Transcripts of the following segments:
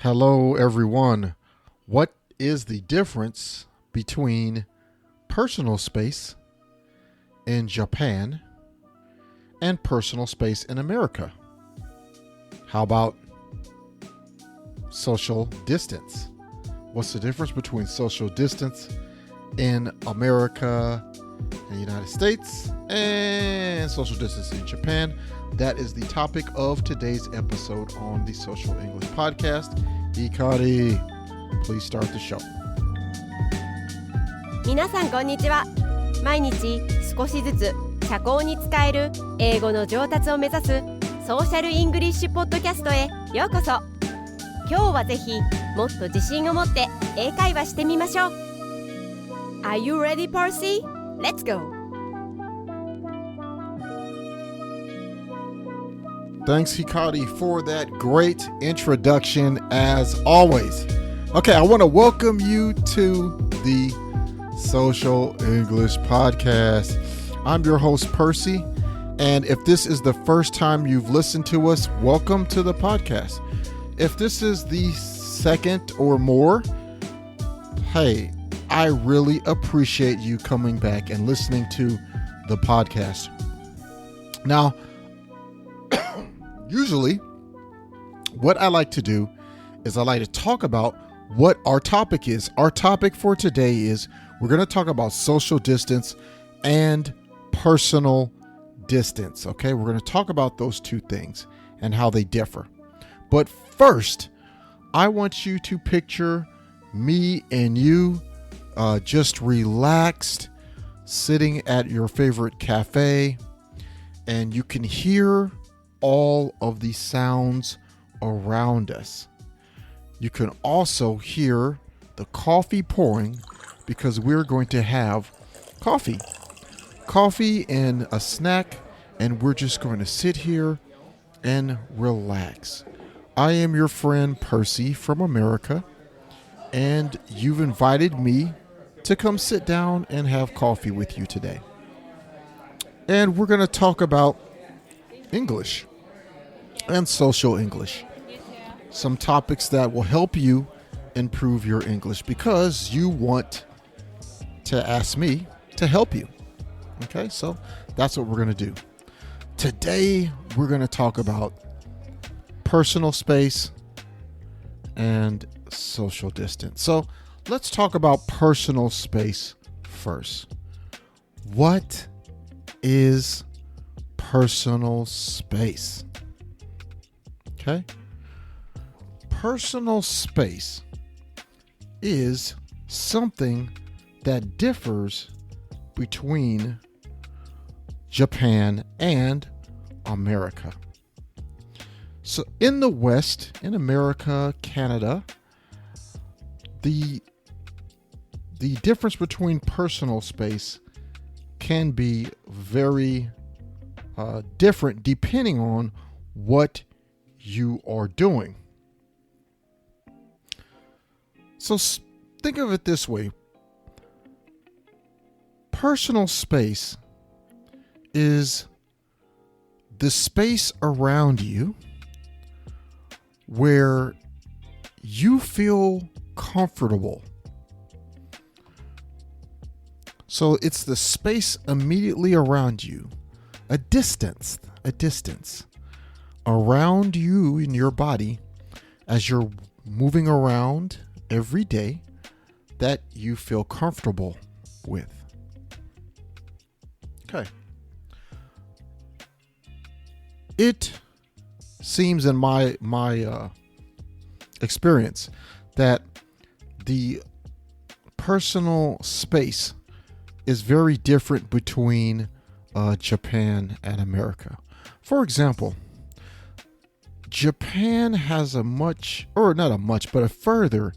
Hello, everyone. What is the difference between personal space in Japan and personal space in America? How about social distance? What's the difference between social distance in America and the United States and social distance in Japan? That is the topic of today's episode on the Social English Podcast. Hikari, please start the show. 皆さんこんにちは。毎日少しずつ社交に使える英語の上達を目指すソーシャルイングリッシュポッドキャストへようこそ。今日はぜひもっと自信を持って英会話してみましょう。Are you ready, Percy? Let's go! Thanks, Hikari, for that great introduction as always. Okay, I want to welcome you to the Social English Podcast. I'm your host, Percy, and if this is the first time you've listened to us, welcome to the podcast. If this is the second or more, hey, I really appreciate you coming back and listening to the podcast. Now, usually, what I like to do is I like to talk about what our topic is. Our topic for today is we're going to talk about social distance and personal distance. Okay, we're going to talk about those two things and how they differ. But first, I want you to picture me and you just relaxed, sitting at your favorite cafe, and you can hear all of the sounds around us. You can also hear the coffee pouring because we're going to have coffee and a snack, and we're just going to sit here and relax. I am your friend Percy from America, and you've invited me to come sit down and have coffee with you today. And we're going to talk about English and social English. Some topics that will help you improve your English because you want to ask me to help you. Okay, so that's what we're going to do. Today, we're going to talk about personal space and social distance. So let's talk about personal space first. What is personal space? Okay. Personal space is something that differs between Japan and America. So in the West, in America, Canada, the difference between personal space can be very different depending on what you are doing. So think of it this way. Personal space is the space around you where you feel comfortable. So it's the space immediately around you, a distance around you in your body as you're moving around every day that you feel comfortable with. Okay. It seems in my experience that the personal space is very different between Japan and America. For example, Japan has a further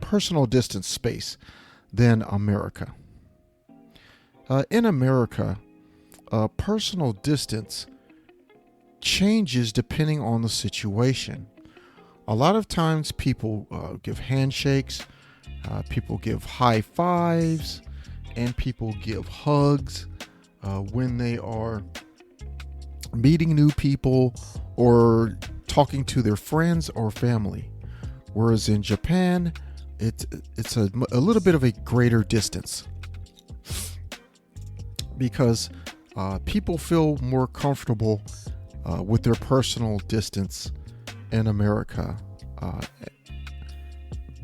personal distance space than America. In America, personal distance changes depending on the situation. A lot of times people give handshakes, people give high fives, and people give hugs when they are meeting new people or talking to their friends or family. Whereas in Japan, it's a little bit of a greater distance because people feel more comfortable with their personal distance in America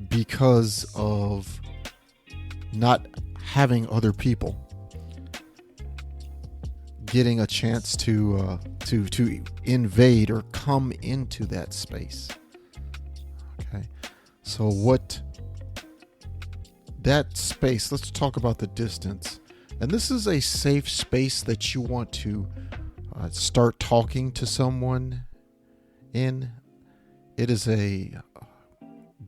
because of not having other people getting a chance to invade or come into that space. Okay, so what that space, let's talk about the distance. And this is a safe space that you want to start talking to someone in. It is a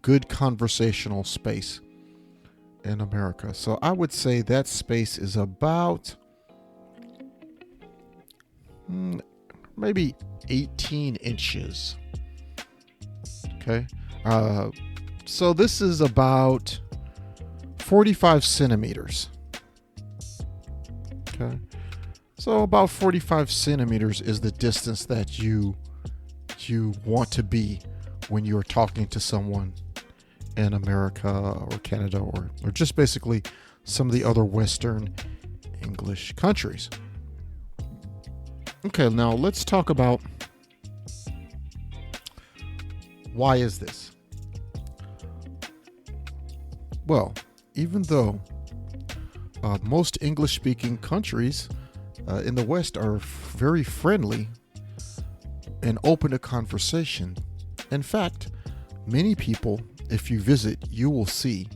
good conversational space in America. So I would say that space is about maybe 18 inches. Okay. So this is about 45 centimeters. Okay. So about 45 centimeters is the distance that you want to be when you're talking to someone in America or Canada or just basically some of the other Western English countries. Okay, now let's talk about why is this? Well, even though most English-speaking countries in the West are very friendly and open to conversation. In fact, many people, if you visit, you will see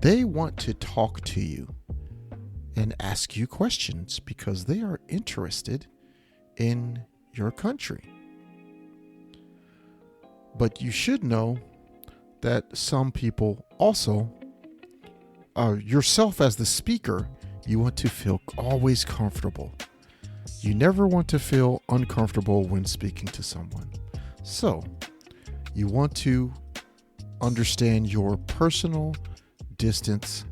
they want to talk to you and ask you questions because they are interested in your country. But you should know that some people also, yourself as the speaker, you want to feel always comfortable. You never want to feel uncomfortable when speaking to someone. So, you want to understand your personal distance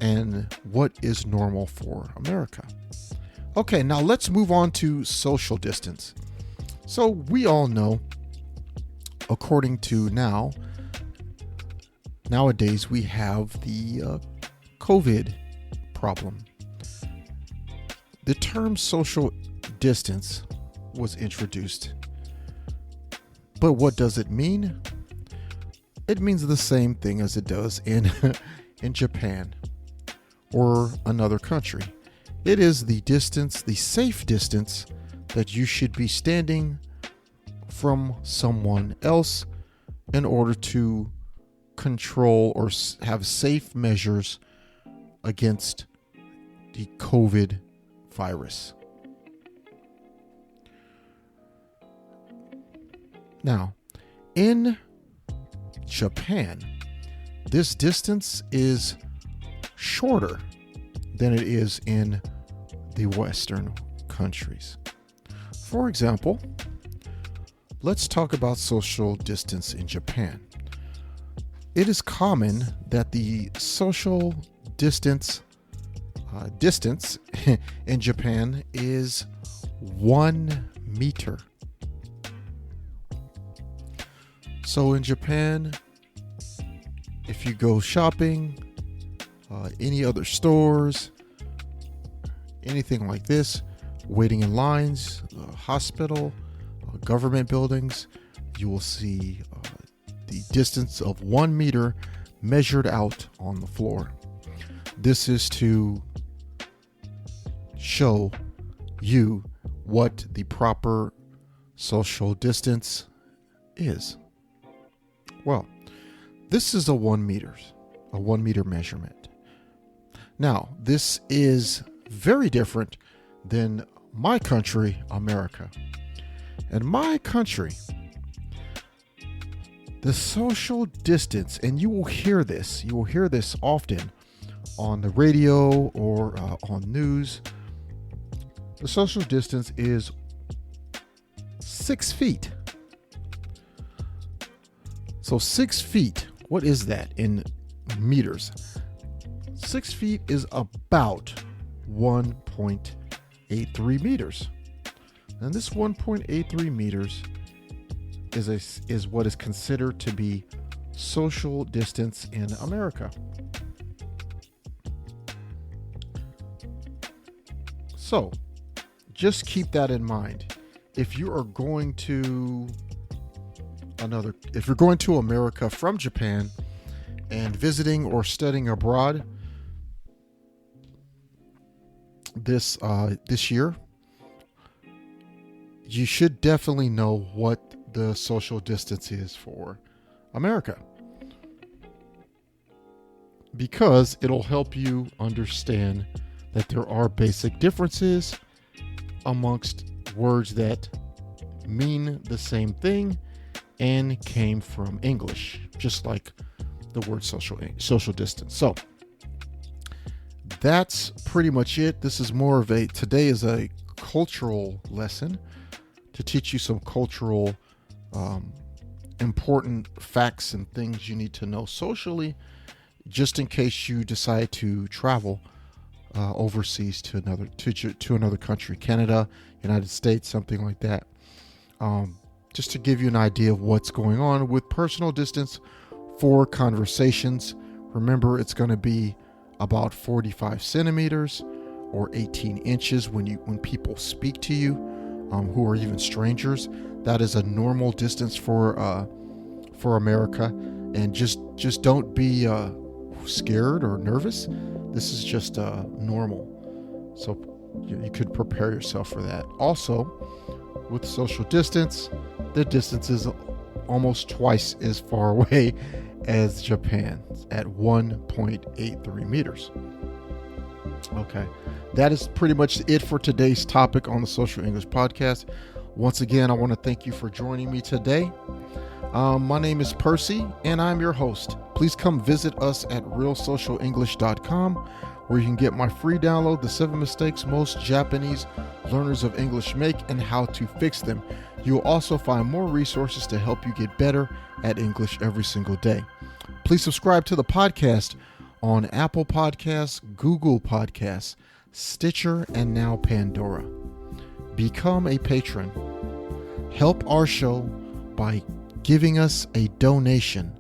and what is normal for America. Okay, now let's move on to social distance. So we all know, according to nowadays we have the COVID problem. The term social distance was introduced. But what does it mean? It means the same thing as it does in Japan or another country. It is the distance, the safe distance that you should be standing from someone else in order to control or have safe measures against the COVID virus. Now, in Japan, this distance is shorter than it is in the Western countries. For example, let's talk about social distance in Japan. It is common that the social distance in Japan is 1 meter. So in Japan, if you go shopping, any other stores, anything like this, waiting in lines, hospital, government buildings, you will see the distance of 1 meter measured out on the floor. This is to show you what the proper social distance is. Well, this is a 1 meter measurement. Now, this is very different than my country, America. In my country, the social distance, and you will hear this often on the radio or on news. The social distance is 6 feet. So 6 feet, what is that in meters? 6 feet is about 1.83 meters. And this 1.83 meters is what is considered to be social distance in America. So, just keep that in mind. If you're going to America from Japan and visiting or studying abroad this year, you should definitely know what the social distance is for America, because it'll help you understand that there are basic differences amongst words that mean the same thing and came from English, just like the word social distance. So that's pretty much it. This is more of today is a cultural lesson to teach you some cultural important facts and things you need to know socially, just in case you decide to travel overseas to another country, Canada, United States, something like that. Just to give you an idea of what's going on with personal distance for conversations. Remember, it's going to be about 45 centimeters or 18 inches when people speak to you, who are even strangers. That is a normal distance for America. And just don't be scared or nervous. This is just normal. So you could prepare yourself for that. Also, with social distance, the distance is almost twice as far away as Japan at 1.83 meters. Okay, that is pretty much it for today's topic on the Social English Podcast. Once again, I want to thank you for joining me today. My name is Percy, and I'm your host. Please come visit us at realsocialenglish.com, where you can get my free download, The 7 Mistakes Most Japanese Learners of English Make and How to Fix Them. You will also find more resources to help you get better at English every single day. Please subscribe to the podcast on Apple Podcasts, Google Podcasts, Stitcher, and now Pandora. Become a patron. Help our show by giving us a donation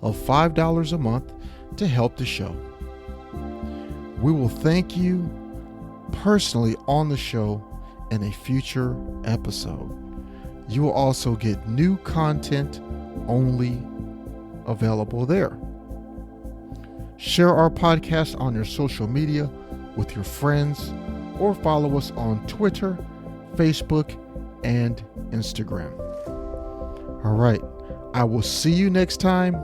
of $5 a month to help the show. We will thank you personally on the show in a future episode. You will also get new content only available there. Share our podcast on your social media with your friends, or follow us on Twitter, Facebook, and Instagram. All right, I will see you next time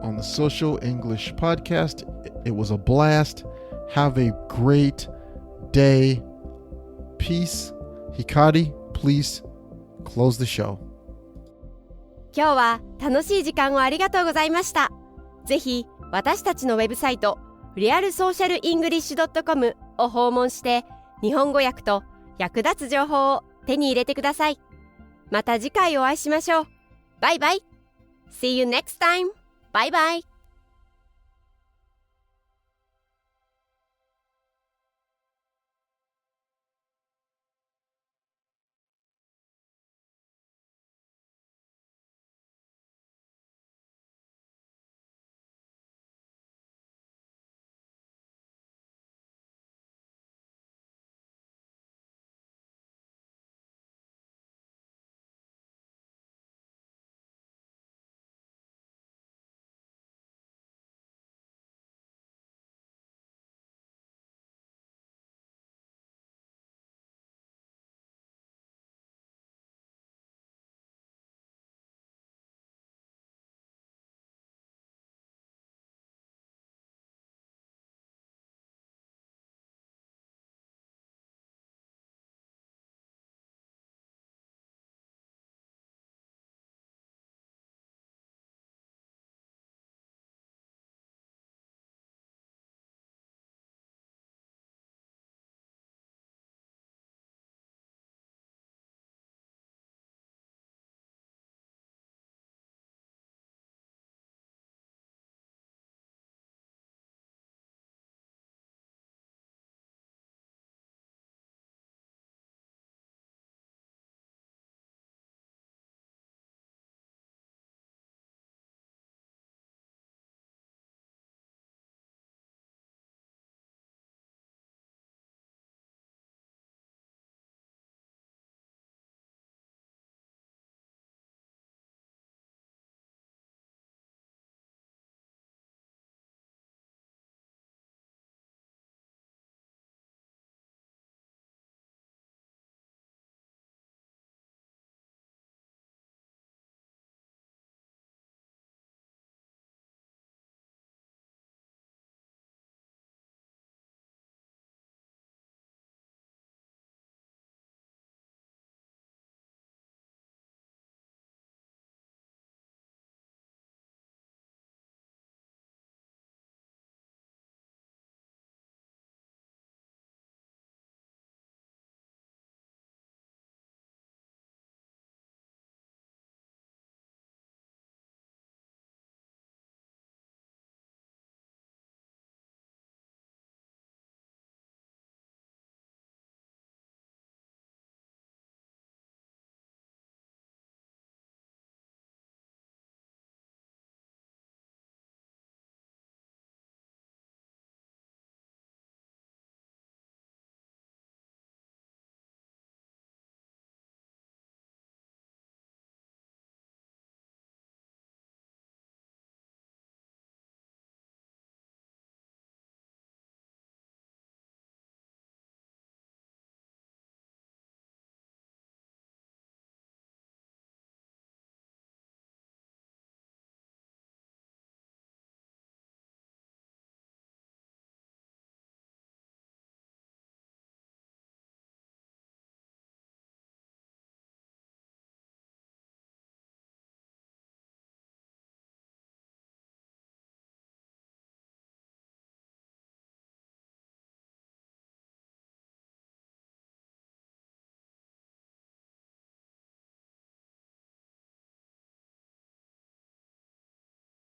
on the Social English Podcast. It was a blast. Have a great day. Peace. Hikari, please close the show. 今日は楽しい時間をありがとうございました。ぜひ私たちのウェブサイト realsocialenglish.com を訪問して、日本語訳と役立つ情報を手に入れてください。また次回お会いしましょう。バイバイ。See you next time. Bye bye.